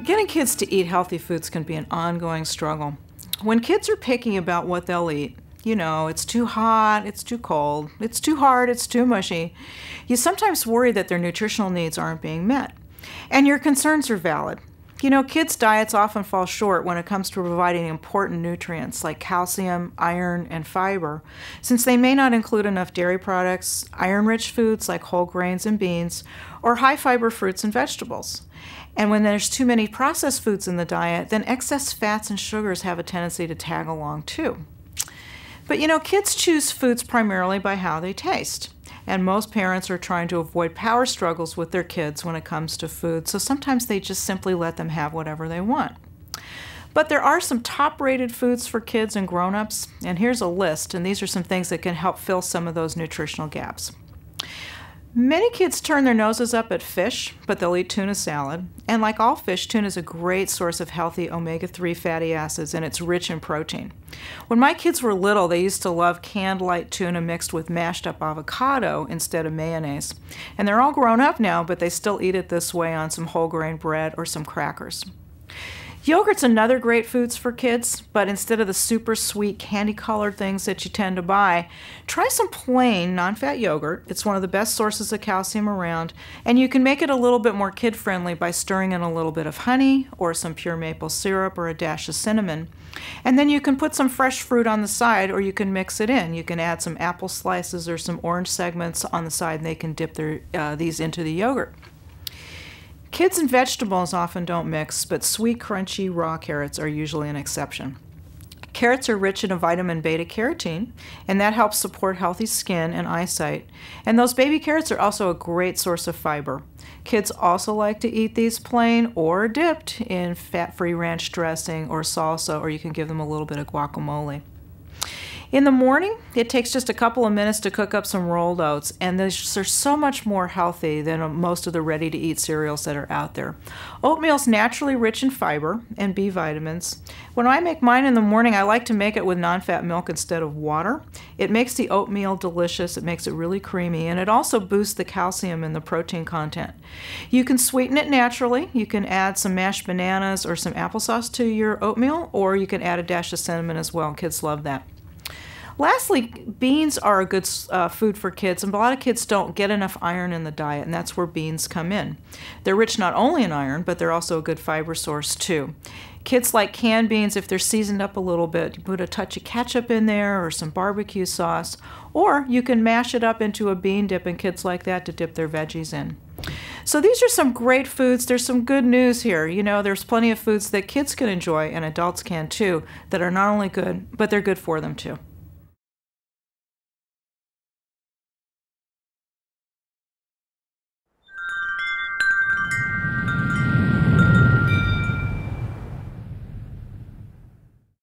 Getting kids to eat healthy foods can be an ongoing struggle. When kids are picky about what they'll eat, it's too hot, it's too cold, it's too hard, it's too mushy, you sometimes worry that their nutritional needs aren't being met. And your concerns are valid. Kids' diets often fall short when it comes to providing important nutrients like calcium, iron, and fiber, since they may not include enough dairy products, iron-rich foods like whole grains and beans, or high-fiber fruits and vegetables. And when there's too many processed foods in the diet, then excess fats and sugars have a tendency to tag along too. But kids choose foods primarily by how they taste. And most parents are trying to avoid power struggles with their kids when it comes to food, so sometimes they just simply let them have whatever they want. But there are some top-rated foods for kids and grown-ups, and here's a list, and these are some things that can help fill some of those nutritional gaps. Many kids turn their noses up at fish, but they'll eat tuna salad. And like all fish, tuna is a great source of healthy omega-3 fatty acids, and it's rich in protein. When my kids were little, they used to love canned light tuna mixed with mashed up avocado instead of mayonnaise. And they're all grown up now, but they still eat it this way on some whole grain bread or some crackers. Yogurt's another great food for kids, but instead of the super sweet candy-colored things that you tend to buy, try some plain non-fat yogurt. It's one of the best sources of calcium around, and you can make it a little bit more kid-friendly by stirring in a little bit of honey or some pure maple syrup or a dash of cinnamon. And then you can put some fresh fruit on the side, or you can mix it in. You can add some apple slices or some orange segments on the side, and they can dip these into the yogurt. Kids and vegetables often don't mix, but sweet, crunchy, raw carrots are usually an exception. Carrots are rich in a vitamin beta-carotene, and that helps support healthy skin and eyesight. And those baby carrots are also a great source of fiber. Kids also like to eat these plain or dipped in fat-free ranch dressing or salsa, or you can give them a little bit of guacamole. In the morning, it takes just a couple of minutes to cook up some rolled oats, and they're so much more healthy than most of the ready-to-eat cereals that are out there. Oatmeal's naturally rich in fiber and B vitamins. When I make mine in the morning, I like to make it with non-fat milk instead of water. It makes the oatmeal delicious, it makes it really creamy, and it also boosts the calcium and the protein content. You can sweeten it naturally. You can add some mashed bananas or some applesauce to your oatmeal, or you can add a dash of cinnamon as well. Kids love that. Lastly, beans are a good food for kids, and a lot of kids don't get enough iron in the diet, and that's where beans come in. They're rich not only in iron, but they're also a good fiber source too. Kids like canned beans if they're seasoned up a little bit. You put a touch of ketchup in there or some barbecue sauce, or you can mash it up into a bean dip, and kids like that to dip their veggies in. So these are some great foods. There's some good news here. There's plenty of foods that kids can enjoy, and adults can too, that are not only good, but they're good for them too.